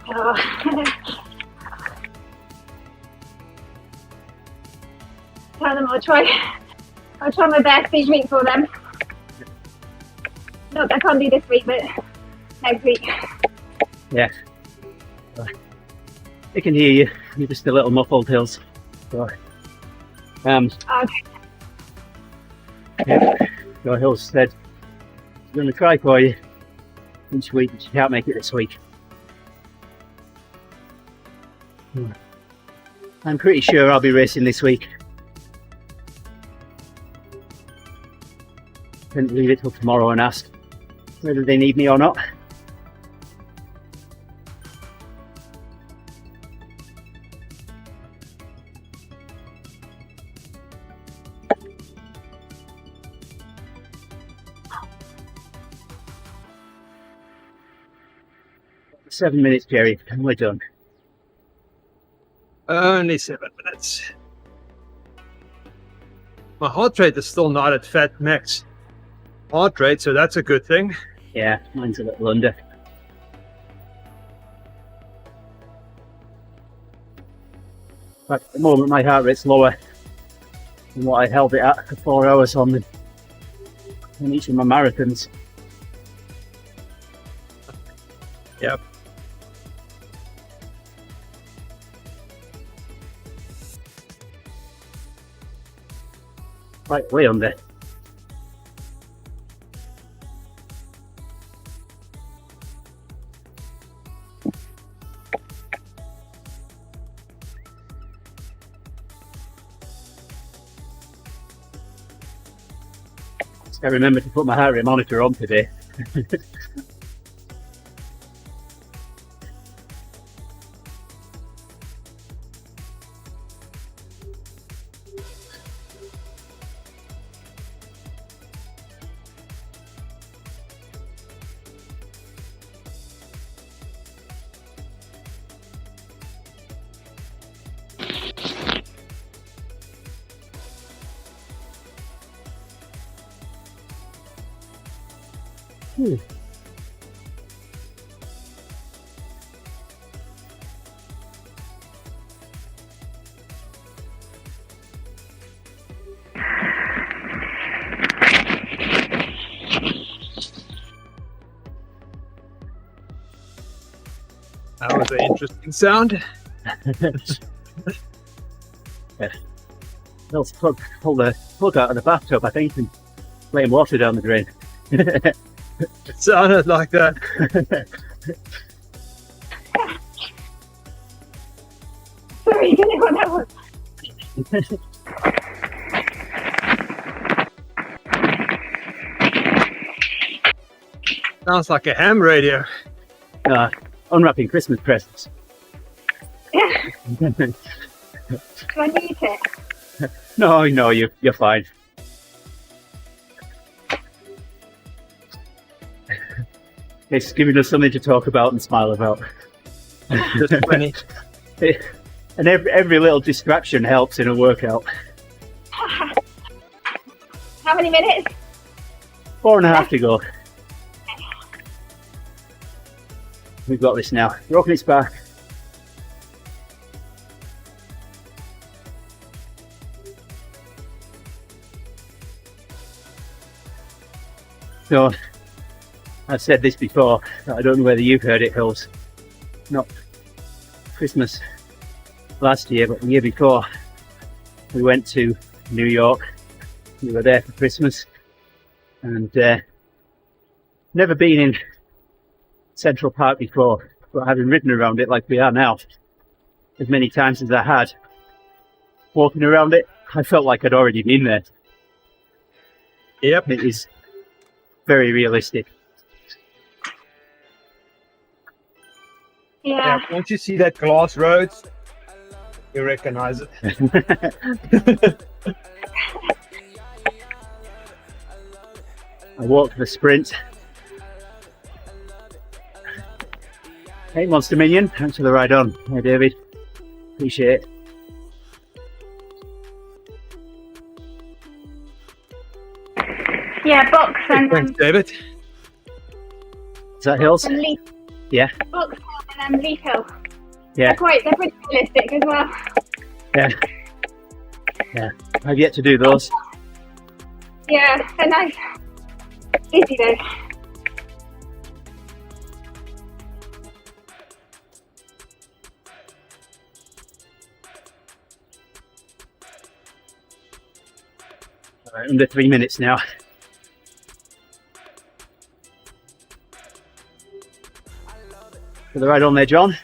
Oh. Tell them I'll try my best each week for them. Look, I can't do this week, but next week. Yeah. They can hear you. You're just a little muffled, Hils. So, Okay. yeah. So Hils said he's going to try for you each week, but you can't make it this week. I'm pretty sure I'll be racing this week. Couldn't leave it till tomorrow and ask whether they need me or not. Seven minutes, Gerrie, and we're done. Only 7 minutes. My heart rate is still not at fat max heart rate, so that's a good thing. Yeah, mine's a little under. But at the moment, my heart rate's lower than what I held it at for 4 hours on each of my marathons. Yep. Right, way under. I remember to put my heart rate monitor on today. That was an interesting sound. Hils pulled the plug out of the bathtub, I think, and letting water down the drain. It sounded like that. Sorry, I don't know what that was. Sounds like a ham radio. Unwrapping Christmas presents. Yeah. Do I need it? No, you're fine. It's giving us something to talk about and smile about. Just funny. And every little distraction helps in a workout. How many minutes? 4.5 to go. We've got this now. Rocking its back. So, I've said this before, I don't know whether you've heard it, Hils. Not Christmas last year, but the year before, we went to New York. We were there for Christmas, and never been in Central Park before, but having ridden around it like we are now, as many times as I had, walking around it, I felt like I'd already been there. Yep. It is very realistic. Yeah. Once you see that glass roads, you recognize it. I walked the sprint. Hey, Monster Minion, thanks for the ride on. Hey, David. Appreciate it. Yeah, box and Thanks, David. Is that Hils? and leaf. Yeah. Box and leaf hill. Yeah. They're pretty realistic as well. Yeah. Yeah. I've yet to do those. Yeah, they're nice. Easy though. All right, under 3 minutes now. For the ride on there, John.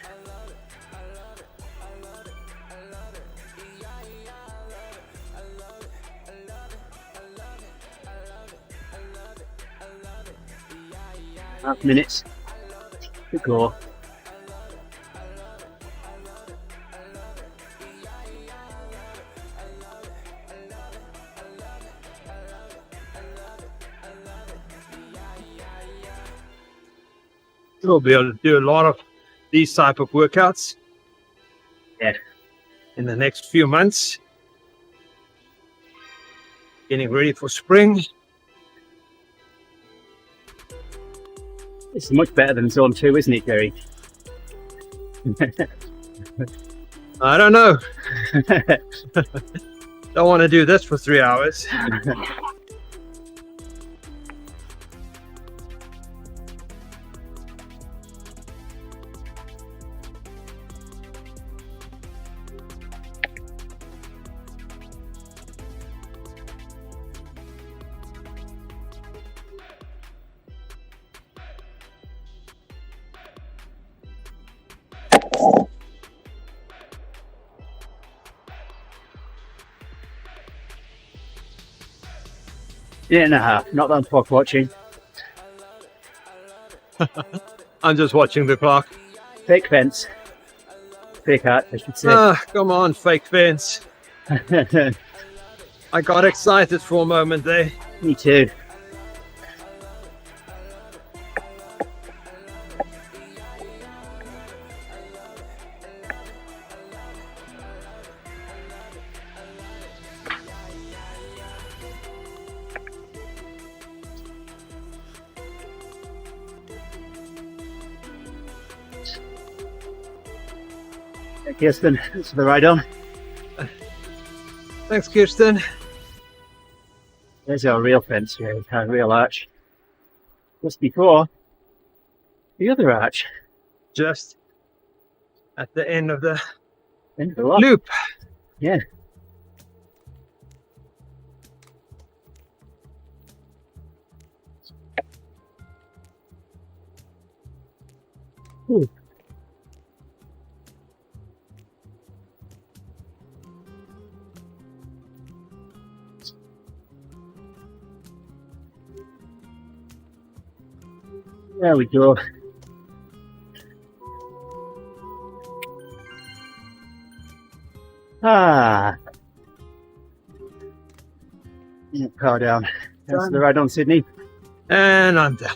Half minutes to go. We'll be able to do a lot of these type of workouts. Yeah. In the next few months. Getting ready for spring. It's much better than Zone 2, isn't it, Gerrie? I don't know. Don't want to do this for 3 hours. minute and a half. Not that I'm clock watching. I'm just watching the clock. Fake fence. Fake art, I should say. Ah, come on, fake fence. I got excited for a moment there. Me too. Kirsten, it's the ride on. Thanks, Kirsten. There's our real fence here, our real arch. Just before the other arch. Just at the end of the End of the lot. loop. Yeah. Ooh. There we go. Ah. Car down. That's the ride on, Sydney. And I'm done.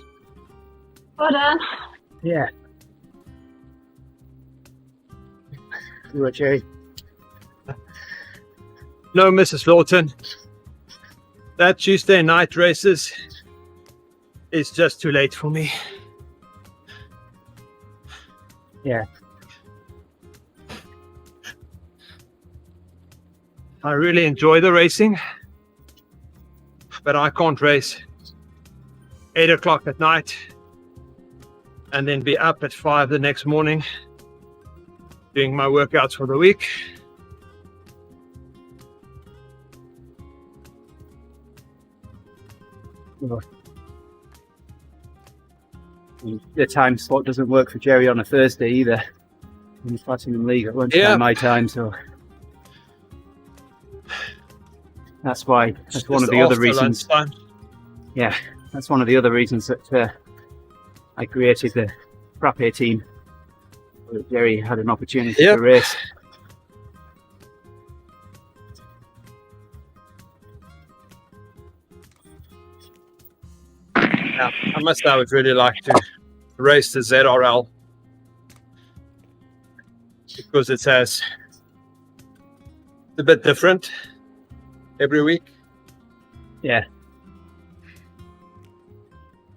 Well done. Yeah. Do it, Gerrie. No, Mrs. Lawton. That Tuesday night races is just too late for me. Yeah. I really enjoy the racing, but I can't race 8 o'clock at night and then be up at 5 the next morning doing my workouts for the week. The time slot doesn't work for Gerrie on a Thursday either. In the Platinum League at lunchtime, Yeah. my time, so that's why. That's Just one of the other after reasons. lunchtime. Yeah, that's one of the other reasons that I created the Frappe team. So Gerrie had an opportunity Yep. to race. Yeah, I must say I would really like to race the ZRL because it says a bit different every week. Yeah,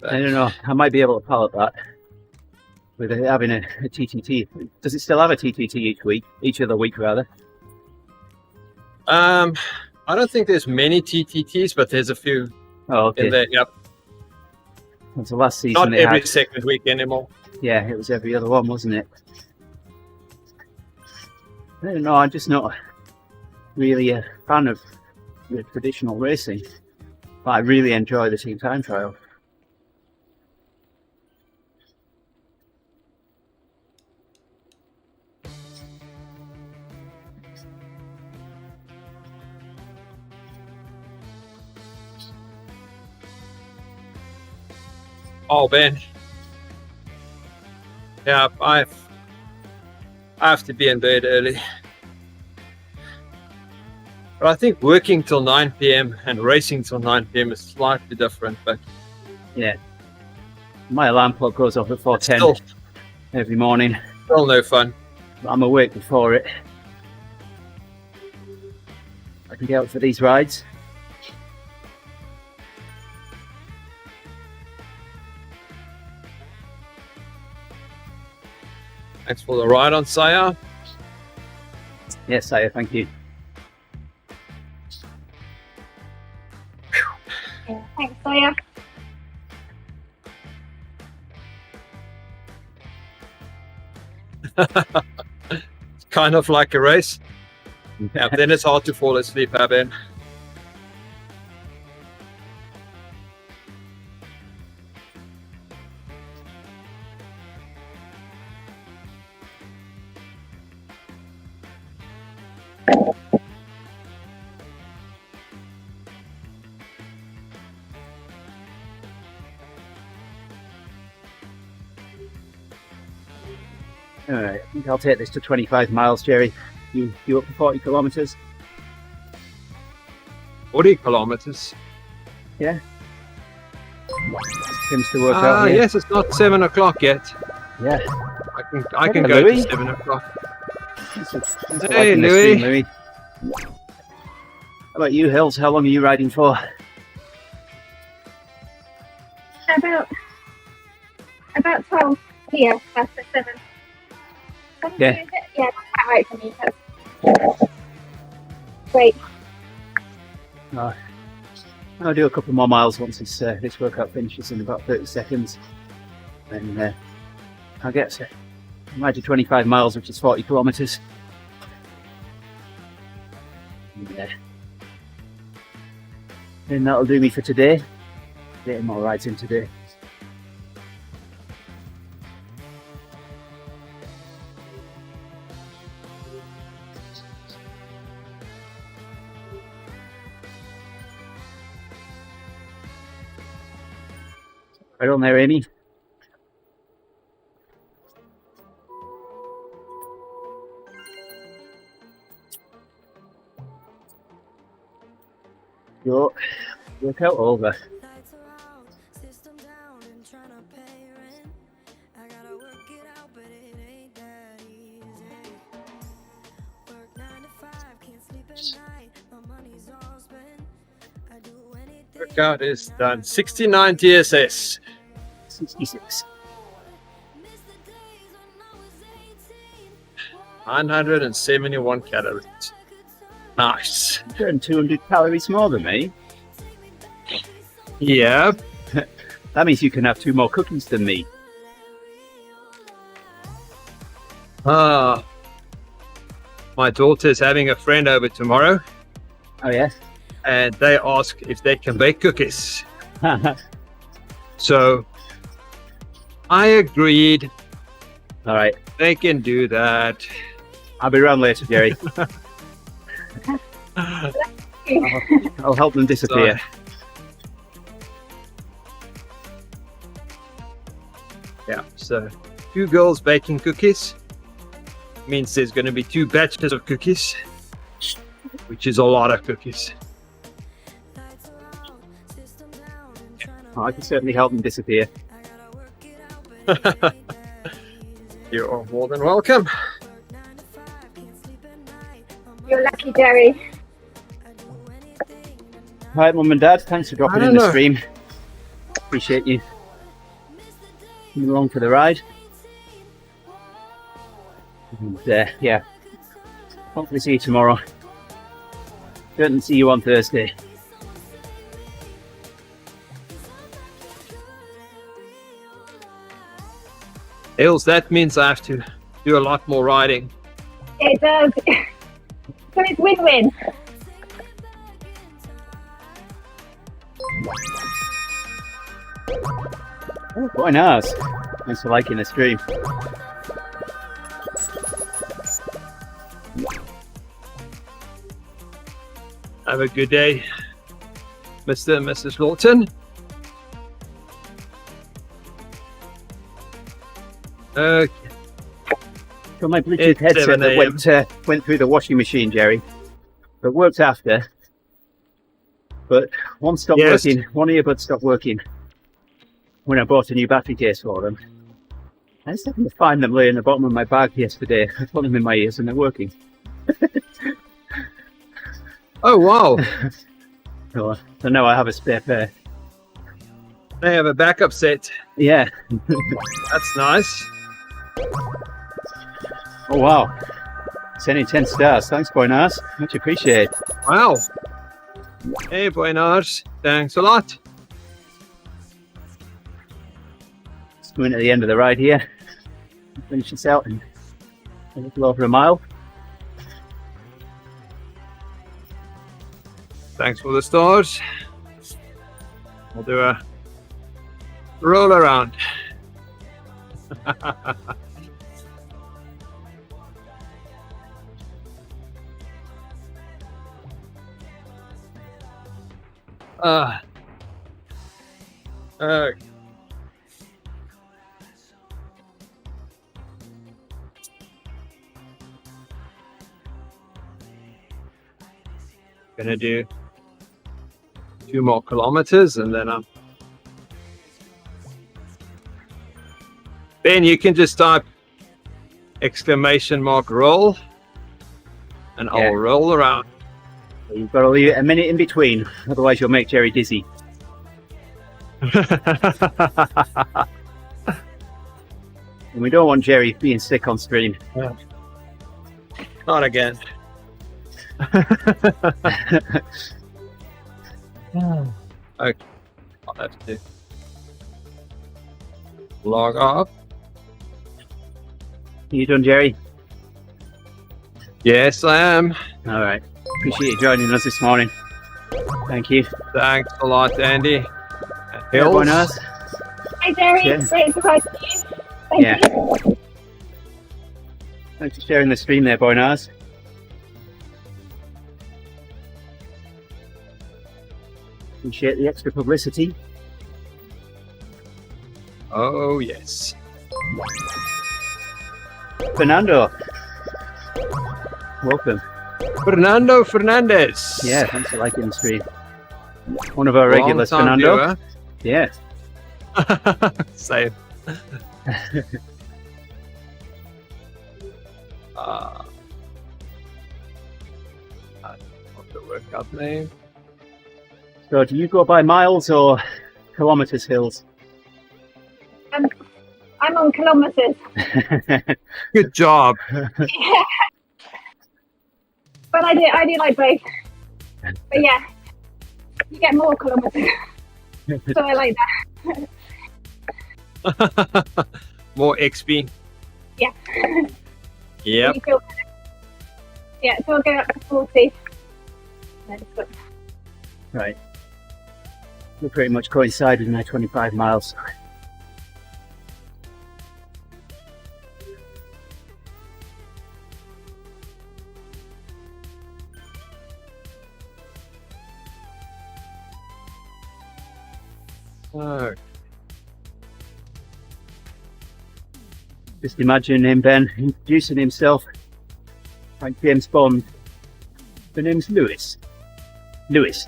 But I don't know. I might be able to pilot that with having a TTT. Does it still have a TTT each other week rather? I don't think there's many TTTs, but there's a few Oh, okay. in there. Yep. And so last season Not they every had, second week anymore. yeah, it was every other one, wasn't it? I don't know. I'm just not really a fan of the traditional racing, but I really enjoy the team time trial. Oh, Ben. Yeah, I have to be in bed early. But I think working till 9 p.m. and racing till 9 p.m. is slightly different, but Yeah, my alarm clock goes off at 4:10 still every morning. no fun. I'm awake before it. I can get out for these rides. Thanks for the ride on Saya. Yes, Saya, thank you. Yeah, thanks, Saya. Kind of like a race. Yeah, then it's hard to fall asleep, Ben. All right, I think I'll take this to 25 miles, Gerrie. You up for 40 kilometers? 40 kilometers. Yeah. Seems to work out here. Yes, it's not 7 o'clock yet. Yeah. I can Hello, go Louis. to 7 o'clock. Thanks for Hey, liking the Louis. stream, Louis. How about you, Hils? How long are you riding for? About 12 here after 7. Yeah. Yeah, that's quite right for me. That's great. I'll do a couple more miles once this workout finishes in about 30 seconds. Then I'll get to 25 miles, which is 40 kilometers. Yeah. Then that'll do me for today. Getting more rides in today. Right on there, Amy. Your workout over. Workout is done. 69 TSS. 66. 971 calories. Nice. You burned 200 calories more than me. Yeah. That means you can have 2 more cookies than me. My daughter's having a friend over tomorrow, Oh, yes? and they ask if they can bake cookies. So I agreed All right. they can do that. I'll be around later, Gerrie. I'll help them disappear. Yeah, so 2 girls baking cookies means there's going to be 2 batches of cookies, which is a lot of cookies. Oh, I can certainly help them disappear. You are more than welcome. You're lucky, Gerrie. Hi, Mum and Dad. Thanks for dropping in the stream. Appreciate you coming along for the ride. And, yeah, hopefully see you tomorrow. Certainly see you on Thursday. Hils, that means I have to do a lot more riding. It does. So it's win-win. Oh, quite nice. Thanks for liking the stream. Have a good day, Mr. and Mrs. Lawton. Okay. Got my Bluetooth It's headset 7 that a.m. went through the washing machine, Gerrie. But worked after. But one stopped Yes. working. One earbud stopped working when I bought a new battery case for them. I just happened to find them laying at the bottom of my bag yesterday. I put them in my ears and they're working. Oh, wow. So now I have a spare pair. They have a backup set. Yeah. That's nice. Oh, wow. Sending 10 stars. Thanks, Buenas. Much appreciated. Wow. Hey, buenas. Thanks a lot. Just going to the end of the ride here. Finish this out in a little over a mile. Thanks for the stars. We'll do a roll around. gonna do 2 more kilometers and then I'm. Ben, you can just type !roll and Yeah. I'll roll around. You've got to leave it a minute in between, otherwise you'll make Gerrie dizzy. And we don't want Gerrie being sick on stream. Not again. Okay, I'll have to log off. You done, Gerrie? Yes, I am. All right. Appreciate you joining us this morning. Thank you. Thanks a lot, Andy. And Everyone Hils. else? Hi, Gerrie. Yeah. Great surprise to you. Thank Yeah. you. Thanks for sharing the stream there, Boynars. Appreciate the extra publicity. Oh, yes. Fernando. Welcome. Fernando Fernandez. Yeah, thanks for liking the stream. One of our Long regulars, time Fernando. Yeah. viewer. Same. What's the workout name? So do you go by miles or kilometers, Hils? I'm on kilometers. Good job. Yeah. But I do like both. But yeah, you get more kilometers. So I like that. More XP. Yeah. Yep. You feel better. Yeah, so I'll go up to 40. Then stop. Right. We pretty much coincide with my 25 miles. Oh, Just imagine him, Ben, introducing himself like James Bond. The name's Lewis. Lewis.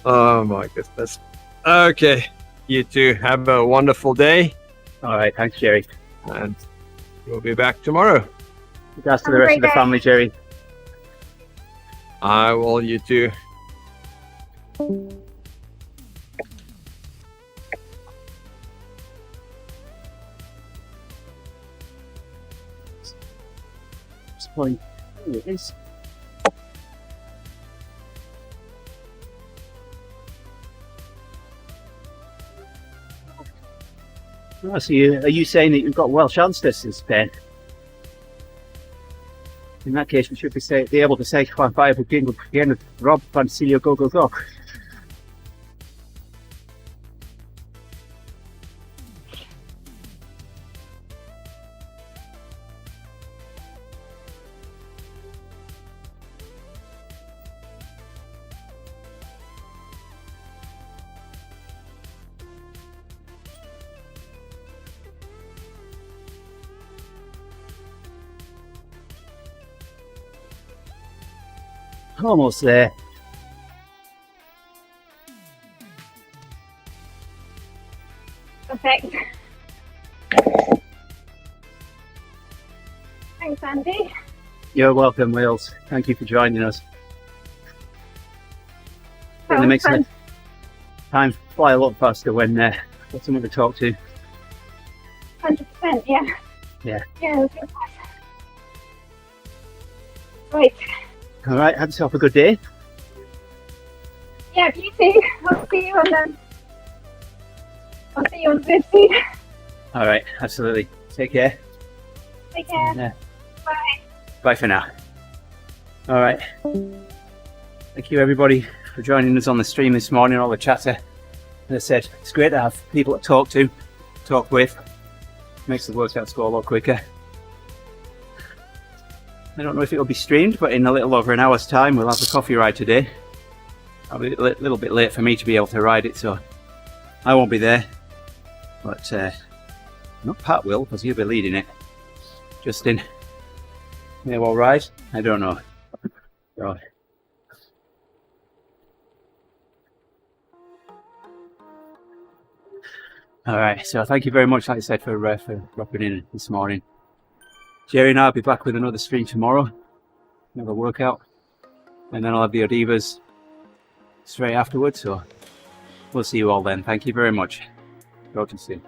oh my goodness. Okay. You two have a wonderful day All right, thanks, Gerrie. and we'll be back tomorrow. Regards to Have the a rest great of the day. family, Gerrie. I will, you too. Point. There it is. Oh, so are you saying that you've got Welsh ancestors, Ben? In that case, we should be able to say Juan Five again with Rob Francilio Go. Almost there. Perfect. Thanks, Andy. You're welcome, Wales. Thank you for joining us. That It was makes fun. time fly a lot faster when got someone to talk to. 100%, yeah. Yeah. Yeah, it was good. Right. All right, have yourself a good day. Yeah, you too. I'll see you on the good feed. All right, absolutely. Take care. Take care. And, Bye. bye for now. All right. Thank you, everybody, for joining us on the stream this morning, all the chatter. As I said, it's great to have people to talk with. Makes the workouts go a lot quicker. I don't know if it'll be streamed, but in a little over an hour's time, we'll have the coffee ride today. I'll be a little bit late for me to be able to ride it, so I won't be there. But not Pat will, because he'll be leading it. Justin, may well rise? I don't know. So, all right, so thank you very much, like I said, for dropping in this morning. Gerrie and I'll be back with another stream tomorrow, another workout, and then I'll have the Odivas straight afterwards, so we'll see you all then. Thank you very much. Talk to you soon.